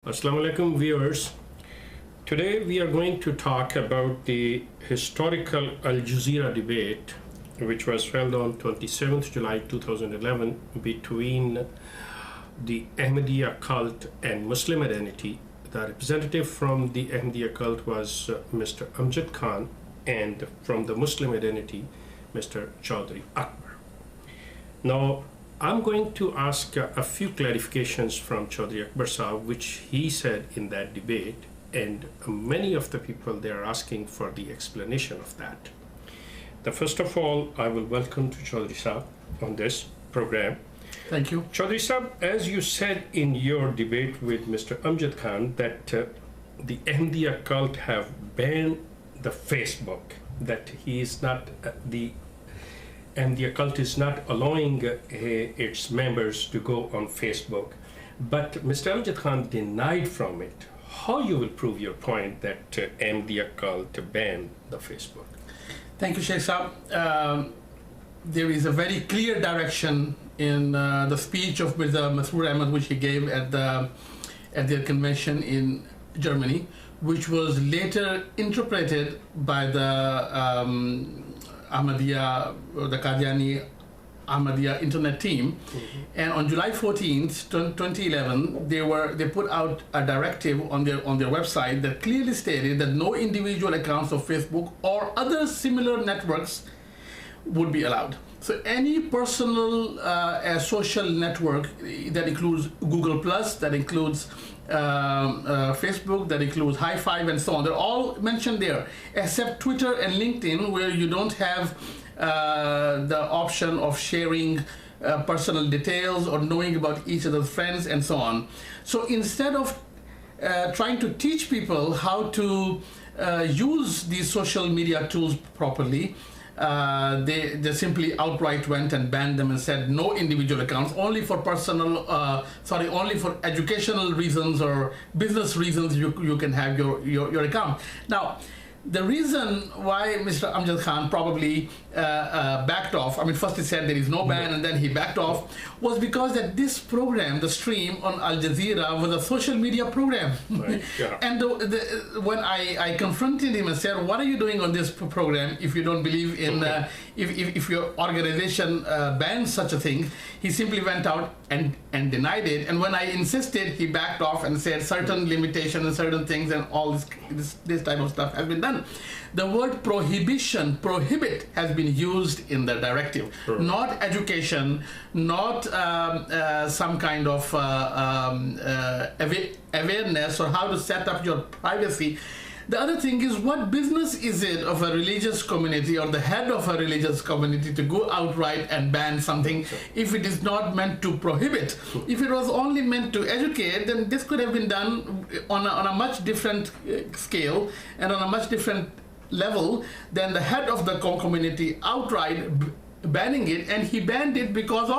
Assalamu alaikum viewers. Today we are going to talk about the historical Al Jazeera debate which was held on 27th July 2011 between the Ahmadiyya cult and Muslim identity. The representative from the Ahmadiyya cult was Mr. Amjad Khan, and from the Muslim identity Mr. Chaudhry Akbar. Now I'm going to ask a few clarifications from Chaudhry Akbar Sahab, which he said in that debate, and many of the people they are asking for the explanation of that. First of all, I will welcome to Chaudhry Sahab on this program. Thank you. Chaudhry Sahab, as you said in your debate with Mr. Amjad Khan that the Ahmadiyya cult have banned the Facebook, that he is not and the cult is not allowing its members to go on Facebook. But Mr. Amjad Khan denied from it. How you will prove your point that Ahmadiyya cult banned the Facebook? Thank you, Sheikh Saab. There is a very clear direction in the speech of Mr. Masroor Ahmad, which he gave at their convention in Germany, which was later interpreted by the Ahmadiyya, or the Qadiani Ahmadiyya internet team. And on July 14th, 2011, they put out a directive on their website that clearly stated that no individual accounts of Facebook or other similar networks would be allowed. So any personal social network that includes Google+, that includes Facebook, that includes High Five and so on, they're all mentioned there, except Twitter and LinkedIn, where you don't have the option of sharing personal details or knowing about each other's friends and so on. So instead of trying to teach people how to use these social media tools properly, they simply outright went and banned them and said no individual accounts, only for only for educational reasons or business reasons you can have your account. Now, the reason why Mr. Amjad Khan probably backed off, I mean, first he said there is no ban and then he backed off, was because that this program, the stream on Al Jazeera, was a social media program. Right, yeah. And when I confronted him and said, what are you doing on this program if you don't believe in, if your organization bans such a thing, he simply went out and denied it. And when I insisted, he backed off and said certain limitations and certain things and all this type of stuff has been done. The word prohibition, prohibit, has been used in the directive, not education, not some kind of awareness or how to set up your privacy. The other thing is, what business is it of a religious community or the head of a religious community to go outright and ban something if it is not meant to prohibit? If it was only meant to educate, then this could have been done on a much different scale and on a much different level than the head of the community outright banning it. And he banned it because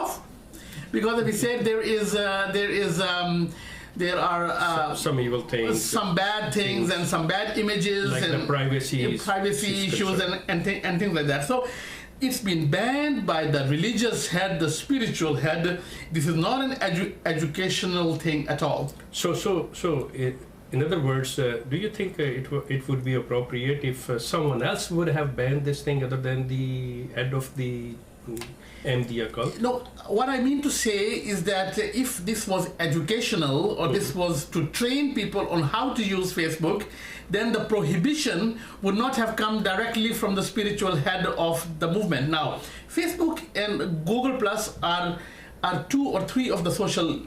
he said there are some evil things, some bad things and some bad images, like and the privacy issues and things like that. So it's been banned by the religious head, the spiritual head. This is not an educational thing at all. In other words, do you think it would be appropriate if someone else would have banned this thing other than the head of the Ahmadiyya cult? No, what I mean to say is that if this was educational or this was to train people on how to use Facebook, then the prohibition would not have come directly from the spiritual head of the movement. Now, Facebook and Google Plus are two or three of the social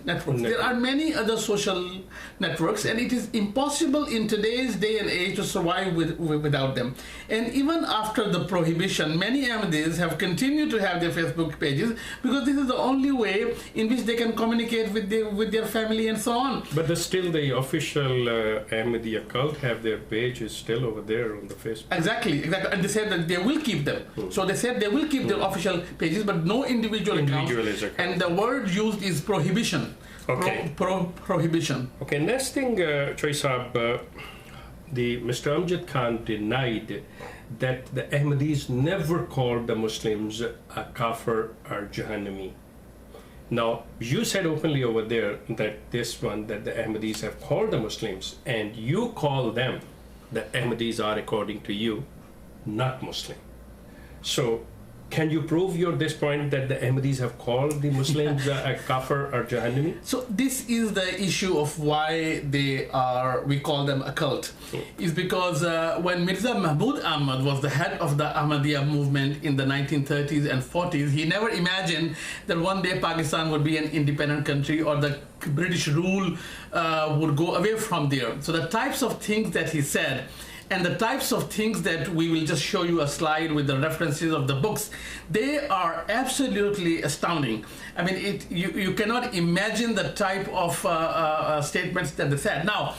networks. There are many other social networks, and it is impossible in today's day and age to survive without them. And even after the prohibition, many Ahmadis have continued to have their Facebook pages because this is the only way in which they can communicate with their family and so on. But still the official Ahmadiyya cult have their pages still over there on the Facebook. Exactly. And they said that they will keep them. So they said they will keep their official pages, but no individual accounts. And the word used is prohibition. Okay. Prohibition. Okay, next thing, Choice Saab, Mr. Amjad Khan denied that the Ahmadis never called the Muslims a kafir or Jahannami. Now, you said openly over there that that the Ahmadis have called the Muslims, and you call them, the Ahmadis are, according to you, not Muslim. So, can you prove this point that the Ahmadis have called the Muslims a kafir or jahannami? So this is the issue of why we call them a cult, is because when Mirza Mahmud Ahmad was the head of the Ahmadiyya movement in the 1930s and 40s, he never imagined that one day Pakistan would be an independent country or the British rule would go away from there. So the types of things that he said, and the types of things that we will just show you a slide with the references of the books, they are absolutely astounding. I mean, you cannot imagine the type of statements that they said. Now,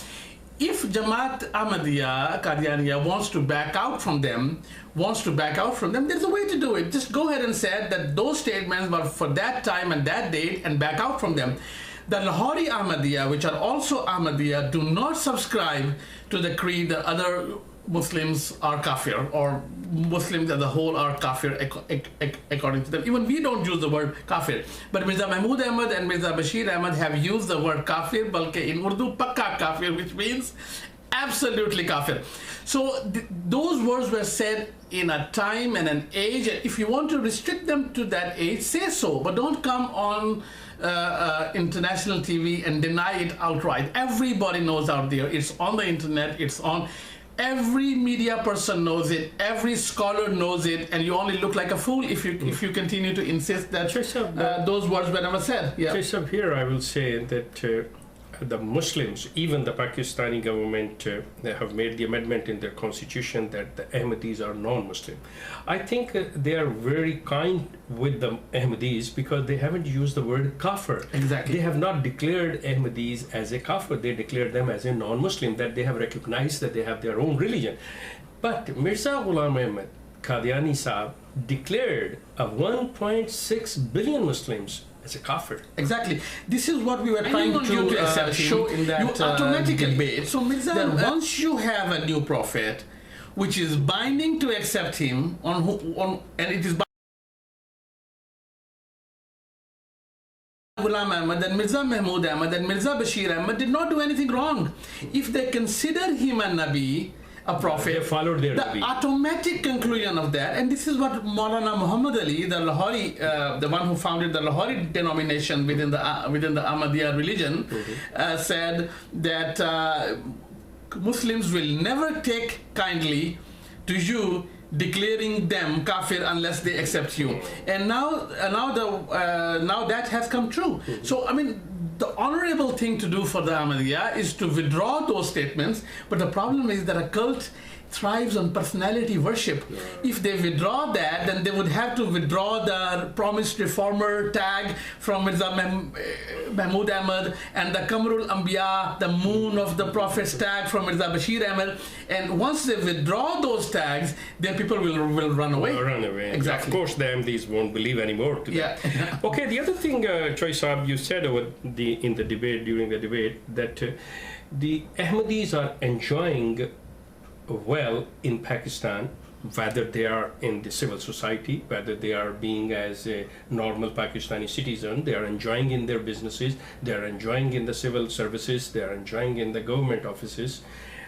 if Jamaat Ahmadiyya, Qadianiyya wants to back out from them, there's a way to do it. Just go ahead and say that those statements were for that time and that date and back out from them. The Lahori Ahmadiyya, which are also Ahmadiyya, do not subscribe to the creed that other Muslims are kafir, or Muslims as a whole are kafir according to them. Even we don't use the word kafir. But Mirza Mahmud Ahmad and Mirza Bashir Ahmad have used the word kafir, balke in Urdu, pakka kafir, which means absolutely kafir. So those words were said in a time and an age. If you want to restrict them to that age, say so, but don't come on international TV and deny it outright. Everybody knows out there. It's on the internet. It's on. Every media person knows it. Every scholar knows it, and you only look like a fool if you continue to insist that those words were never said. Yeah. Here I will say that the Muslims, even the Pakistani government, they have made the amendment in their constitution that the Ahmadis are non-Muslim. I think they are very kind with the Ahmadis because they haven't used the word kafir. Exactly. They have not declared Ahmadis as a kafir. They declared them as a non-Muslim, that they have recognized that they have their own religion. But Mirza Ghulam Ahmad Qadiani Sahib declared 1.6 billion Muslims as a kafir. Exactly. This is what we were trying to show in that debate. So Mirza, that once you have a new prophet, which is binding to accept him and it is Ghulam Ahmad and Mirza Mahmud Ahmad and Mirza Bashir Ahmad did not do anything wrong. If they consider him a Nabi, a prophet, they followed their the automatic conclusion of that, and this is what Maulana Muhammad Ali, the Lahori, the one who founded the Lahori denomination within the Ahmadiyya religion, said that Muslims will never take kindly to you declaring them kafir unless they accept you. And now that has come true. So I mean, the honorable thing to do for the Ahmadiyya is to withdraw those statements, but the problem is that a cult thrives on personality worship. If they withdraw that, then they would have to withdraw the promised reformer tag from Mirza Mahmud Ahmad and the Qamrul Anbiya, the moon of the prophets tag from Mirza Bashir Ahmad. And once they withdraw those tags, then people will run away. Run away. Exactly. Of course, the Ahmadis won't believe anymore to that. Okay, the other thing, Choi Saab, you said during the debate, that the Ahmadis are enjoying well in Pakistan, whether they are in the civil society, whether they are being as a normal Pakistani citizen, they are enjoying in their businesses, they are enjoying in the civil services, they are enjoying in the government offices.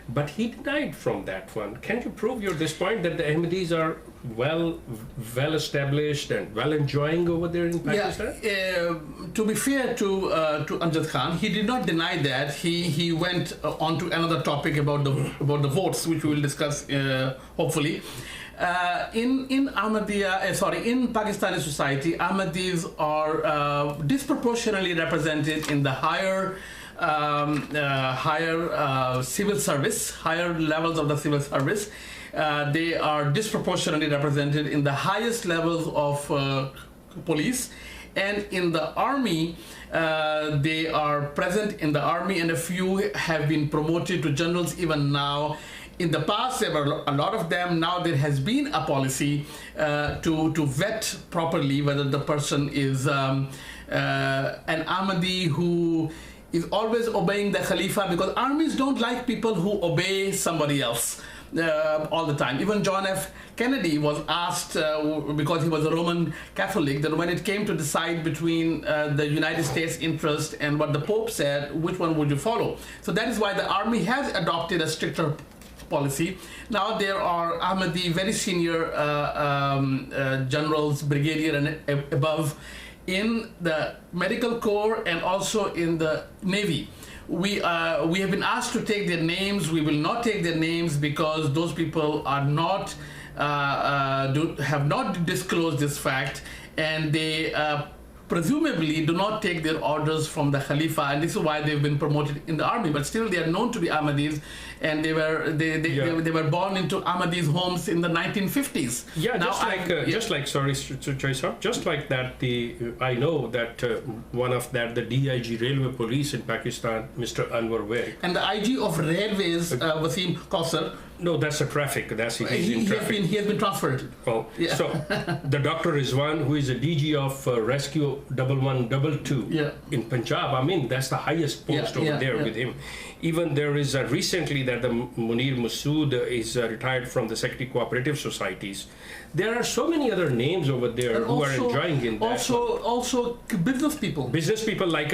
But he denied from that one. Can you prove this point that the Ahmadis are well established and well enjoying over there in Pakistan? Yeah, to be fair to Amjad Khan, he did not deny that. He went on to another topic about the votes, which we will discuss hopefully. In Ahmadiyya, in Pakistani society, Ahmadis are disproportionately represented in the higher civil service, higher levels of the civil service. They are disproportionately represented in the highest levels of police, and in the army. They are present in the army, and a few have been promoted to generals even now. In the past, there were a lot of them. Now there has been a policy to vet properly whether the person is an Ahmadi who is always obeying the Khalifa, because armies don't like people who obey somebody else. all the time. Even John F. Kennedy was asked, because he was a Roman Catholic, that when it came to decide between the United States interest and what the Pope said, which one would you follow? So that is why the army has adopted a stricter policy. Now there are Ahmadi, very senior generals, brigadier and above, in the medical corps and also in the Navy. We have been asked to take their names. We will not take their names because those people are not have not disclosed this fact, and they presumably do not take their orders from the Khalifa, and this is why they've been promoted in the army. But still, they are known to be Ahmadis, and they were born into Ahmadis homes in the 1950s. Yeah, now just like sorry to choice up, just like that. I know that one of the DIG Railway Police in Pakistan, Mr. Anwar Wegh, and the IG of Railways, Wasim Kausar. No, that's a traffic. That's he's in traffic. He has been transferred. Oh, yeah. So the Dr. Rizwan, who is a DG of Rescue 1122 in Punjab. I mean, that's the highest post over there with him. Even there is recently that the Munir Masood is retired from the Secretary Cooperative Societies. There are so many other names over there who are enjoying in that. Also business people. Business people like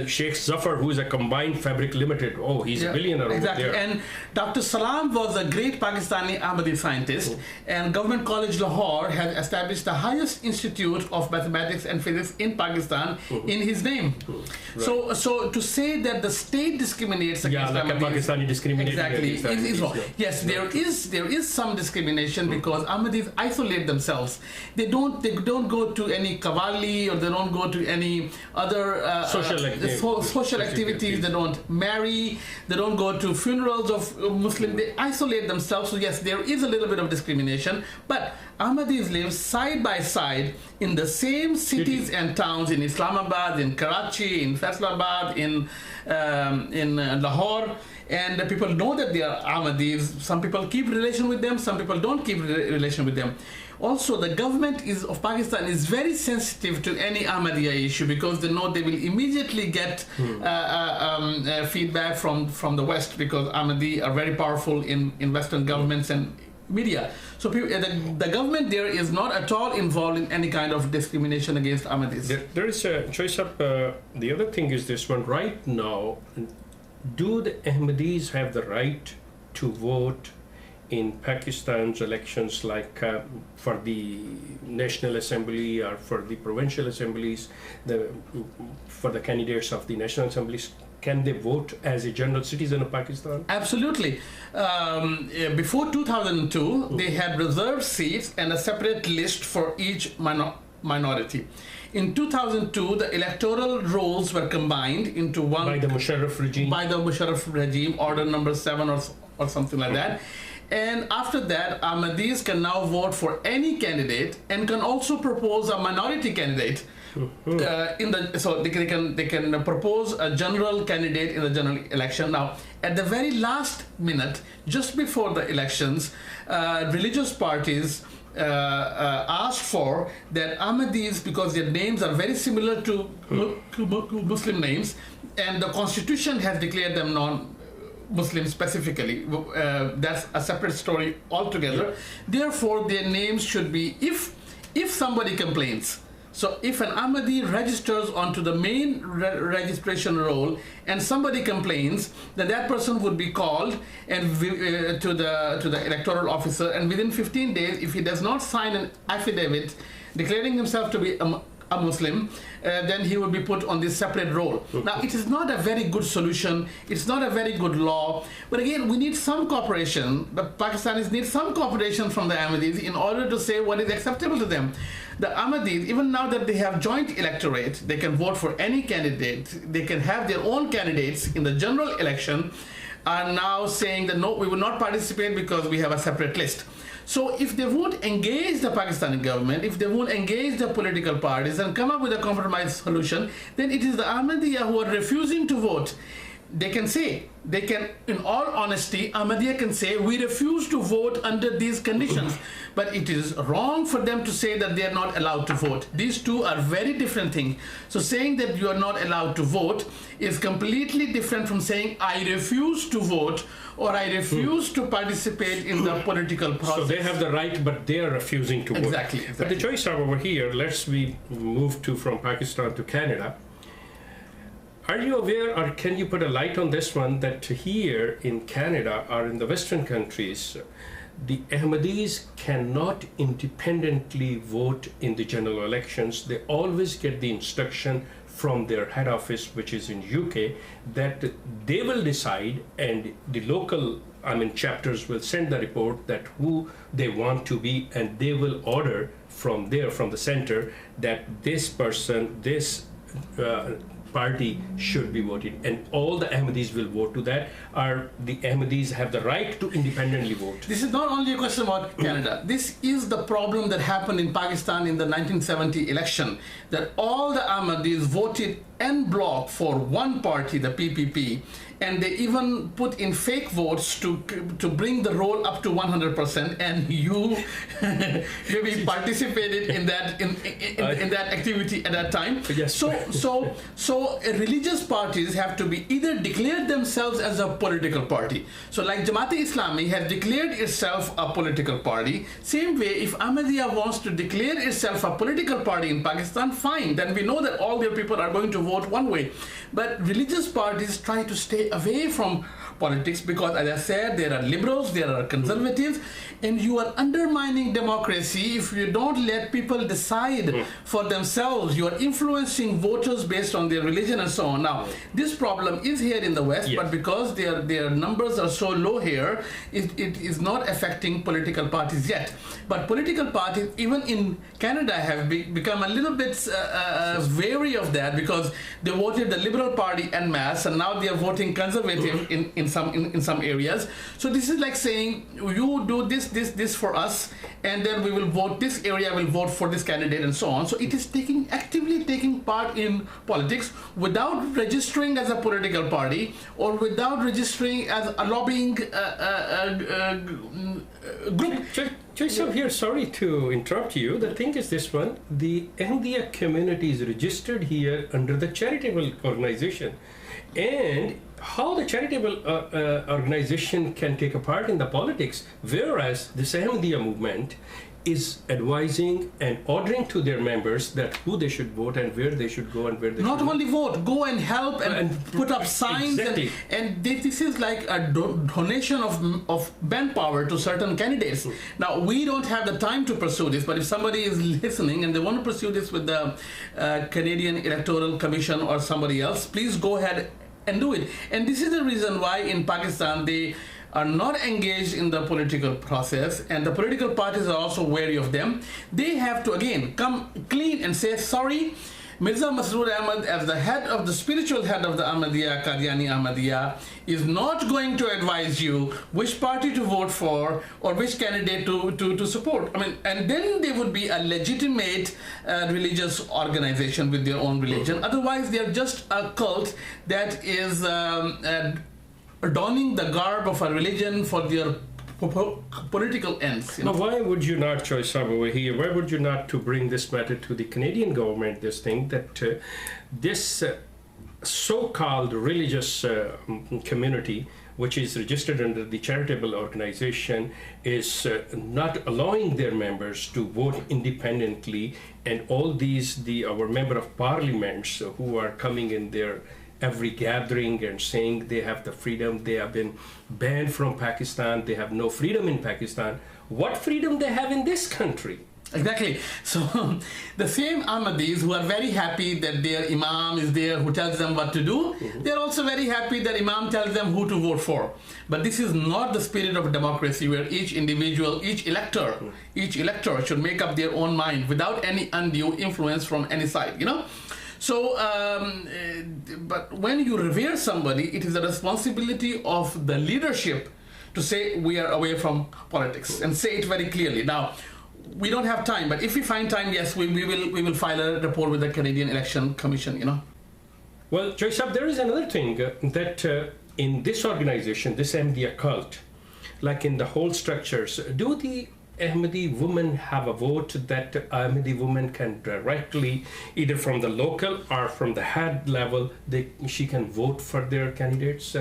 Sheikh Zafar, who is a Combined Fabric Limited. Oh, he's a billionaire over there. And Dr. Salam was a great Pakistani Ahmadi scientist, and Government College Lahore has established the highest institute of mathematics and physics in Pakistan in his name. Right. So to say that the state discriminates against like Ahmadis, Pakistani discriminating exactly, is wrong. Yes, there is some discrimination because Ahmadis isolate themselves. They don't go to any Qawwali, or they don't go to any other social activities. They don't marry. They don't go to funerals of Muslims. They isolate themselves. So yes, there is a little bit of discrimination, but Ahmadis live side by side in the same cities and towns, in Islamabad, in Karachi, in Faisalabad, in Lahore, and people know that they are Ahmadis. Some people keep relation with them, some people don't keep relation with them. Also, the government of Pakistan is very sensitive to any Ahmadiyya issue because they know they will immediately get feedback from the West, because Ahmadi are very powerful in Western governments and media. So the government there is not at all involved in any kind of discrimination against Ahmadis. There is a choice up. The other thing is this one. Right now, do the Ahmadis have the right to vote in Pakistan's elections, like for the National Assembly or for the provincial assemblies, for the candidates of the National Assemblies? Can they vote as a general citizen of Pakistan? Absolutely. Before 2002, they had reserved seats and a separate list for each minority. In 2002, the electoral rolls were combined into one by the Musharraf regime. By the Musharraf regime, order number 7 or something like that. And after that, Ahmadis can now vote for any candidate and can also propose a minority candidate. So they can propose a general candidate in the general election. Now, at the very last minute, just before the elections, religious parties asked for that Ahmadis, because their names are very similar to Muslim names, and the constitution has declared them non-Muslim specifically. That's a separate story altogether. Therefore, their names should be, if somebody complains. So if an Ahmadi registers onto the main registration roll and somebody complains, then that person would be called and to the electoral officer, and within 15 days, if he does not sign an affidavit declaring himself to be a Muslim, then he will be put on this separate roll. Now, it is not a very good solution. It's not a very good law. But again, we need some cooperation. The Pakistanis need some cooperation from the Ahmadis in order to say what is acceptable to them. The Ahmadis, even now that they have joint electorate, they can vote for any candidate. They can have their own candidates in the general election, are now saying that no, we will not participate because we have a separate list. So if they won't engage the Pakistani government, if they won't engage the political parties and come up with a compromise solution, then it is the Ahmadiyya who are refusing to vote. they can say, in all honesty, Ahmadiyya can say, we refuse to vote under these conditions. But it is wrong for them to say that they are not allowed to vote. These two are very different things. So saying that you are not allowed to vote is completely different from saying, I refuse to vote, or I refuse to participate in the political process. So they have the right, but they are refusing to vote. Exactly. But the choice are over here. Let's move from Pakistan to Canada. Are you aware, or can you put a light on this one, that here in Canada or in the Western countries, the Ahmadis cannot independently vote in the general elections. They always get the instruction from their head office, which is in UK, that they will decide, and the local chapters will send the report that who they want to be, and they will order from the center, that this person, this party should be voted, and all the Ahmadis will vote to that, or the Ahmadis have the right to independently vote. This is not only a question about Canada. This is the problem that happened in Pakistan in the 1970 election, that all the Ahmadis voted en bloc for one party, the PPP, and they even put in fake votes to bring the roll up to 100%, and you maybe participated in that in that activity at that time. Yes. So religious parties have to be either declared themselves as a political party. So like Jamaat-e-Islami has declared itself a political party. Same way, if Ahmadiyya wants to declare itself a political party in Pakistan, fine. Then we know that all their people are going to vote one way. But religious parties try to stay away from politics because, as I said, there are liberals, there are conservatives, and you are undermining democracy if you don't let people decide for themselves. You are influencing voters based on their religion and so on. Now, this problem is here in the West, but because their numbers are so low here, it is not affecting political parties yet. But political parties, even in Canada, have become a little bit wary of that, because they voted the Liberal Party en masse, and now they are voting conservative in some areas. So this is like saying, you do this for us, and then we will vote, this area will vote for this candidate, and so on. So it is actively taking part in politics without registering as a political party, or without registering as a lobbying group. Joseph, here, sorry to interrupt you. The thing is this one, the Ahmadiyya community is registered here under the charitable organization. And how the charitable organization can take a part in the politics, whereas this Ahmadiyya movement is advising and ordering to their members that who they should vote and where they should go and where they not should only vote, go and help and put up signs. Exactly. And this is like a donation of manpower to certain candidates. Now, we don't have the time to pursue this, but if somebody is listening and they want to pursue this with the Canadian Electoral Commission or somebody else, please go ahead and do it. And this is the reason why in Pakistan they are not engaged in the political process, and the political parties are also wary of them. They have to again come clean and say, sorry, Mirza Masroor Ahmad, as the head of the spiritual head of the Ahmadiyya, Qadiani Ahmadiyya, is not going to advise you which party to vote for or which candidate to support. And then they would be a legitimate religious organization with their own religion. Otherwise, they are just a cult that is donning the garb of a religion for their political ends. Now, why would you not, Choi Saab, over here, why would you not to bring this matter to the Canadian government, this thing, that this so-called religious community, which is registered under the charitable organization, is not allowing their members to vote independently, and all these, our member of parliaments who are coming in their every gathering and saying they have the freedom, they have been banned from Pakistan, they have no freedom in Pakistan. What freedom they have in this country? Exactly. So the same Ahmadis who are very happy that their Imam is there who tells them what to do, they're also very happy that Imam tells them who to vote for. But this is not the spirit of democracy, where each individual, each elector should make up their own mind without any undue influence from any side, So, but when you revere somebody, it is the responsibility of the leadership to say we are away from politics, and say it very clearly. Now, we don't have time, but if we find time, yes, we will file a report with the Canadian Election Commission, Well, Joy Sahab, there is another thing that in this organization, this Ahmadiyya cult, like in the whole structures, do the Ahmadi women have a vote that Ahmadi women can directly, either from the local or from the head level, she can vote for their candidates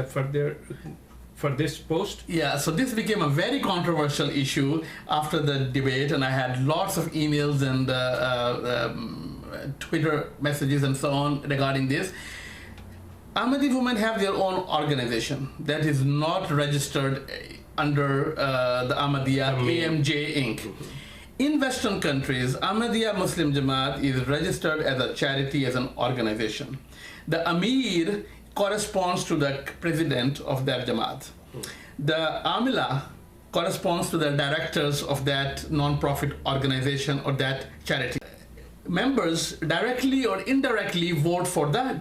for this post? Yeah, so this became a very controversial issue after the debate, and I had lots of emails and Twitter messages and so on regarding this. Ahmadi women have their own organization that is not registered under the Ahmadiyya AMJ Inc. In Western countries, Ahmadiyya Muslim Jamaat is registered as a charity, as an organization. The Amir corresponds to the president of that Jamaat. The Amila corresponds to the directors of that non-profit organization or that charity. Members directly or indirectly vote for the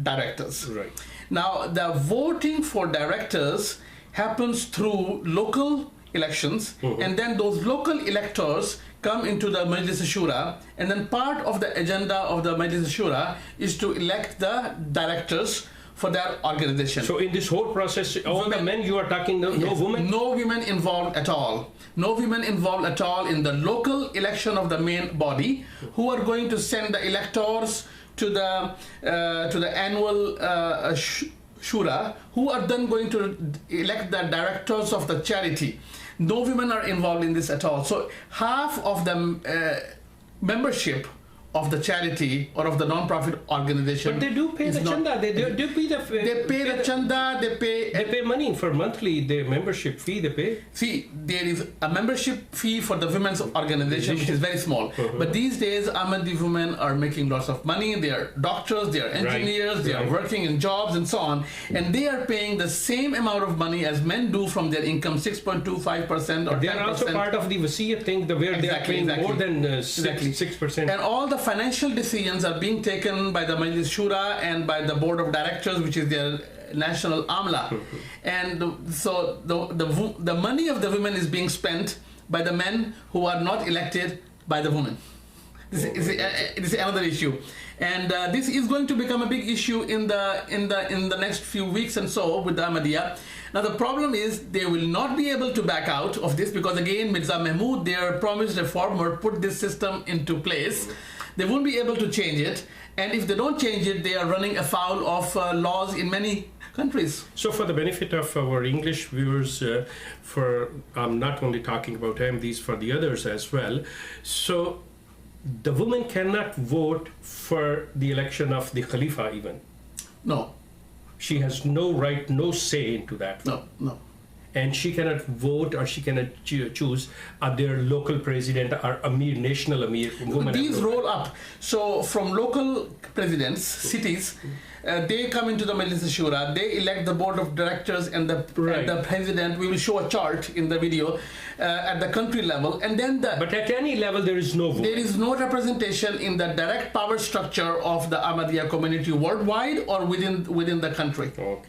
directors. Right. Now, the voting for directors happens through local elections, and then those local electors come into the Majlis Shura, and then part of the agenda of the Majlis Shura is to elect the directors for their organization. So in this whole process, all the men you are talking, no women? No women involved at all. No women involved at all in the local election of the main body, who are going to send the electors to the annual Shura, who are then going to elect the directors of the charity. No women are involved in this at all. So half of the membership of the charity or of the non-profit organization. But they do pay the chanda. They pay the chanda. They pay money for monthly. The membership fee they pay. See, there is a membership fee for the women's organization, which is very small. But these days, Ahmadi women are making lots of money. They are doctors, they are engineers, they are working in jobs and so on, and they are paying the same amount of money as men do from their income, 6.25% or 10%. They are also part of the Wasiyat thing, where they are paying more than 6%. And all the financial decisions are being taken by the Majlis Shura and by the board of directors, which is their national amla. And so the money of the women is being spent by the men who are not elected by the women. This is another issue, and this is going to become a big issue in the next few weeks and so with the Ahmadiyya. Now the problem is they will not be able to back out of this, because again Mirza Mahmood, their promised reformer, put this system into place. They won't be able to change it, and if they don't change it, they are running afoul of laws in many countries. So for the benefit of our English viewers, I'm not only talking about Ahmadis, for the others as well. So the woman cannot vote for the election of the Khalifa even? No. She has no right, no say into that? No. And she cannot vote, or she cannot choose their local president or Amir, national Amir. These roll up. So from local presidents, cities, they come into the Majlis Shura, they elect the board of directors and the president. We will show a chart in the video at the country level, and then but at any level there is no vote. There is no representation in the direct power structure of the Ahmadiyya community worldwide or within the country. Okay.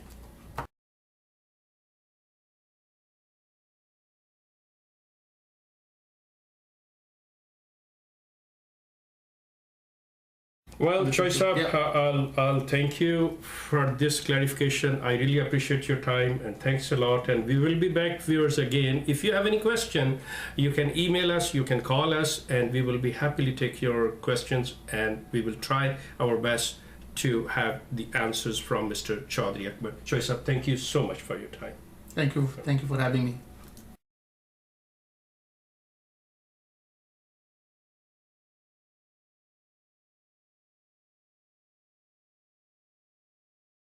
Well, Choi Saab, I'll thank you for this clarification. I really appreciate your time, and thanks a lot. And we will be back, viewers, again. If you have any question, you can email us, you can call us, and we will be happily take your questions, and we will try our best to have the answers from Mr. Chaudhry Akbar. Choi Saab, thank you so much for your time. Thank you for having me.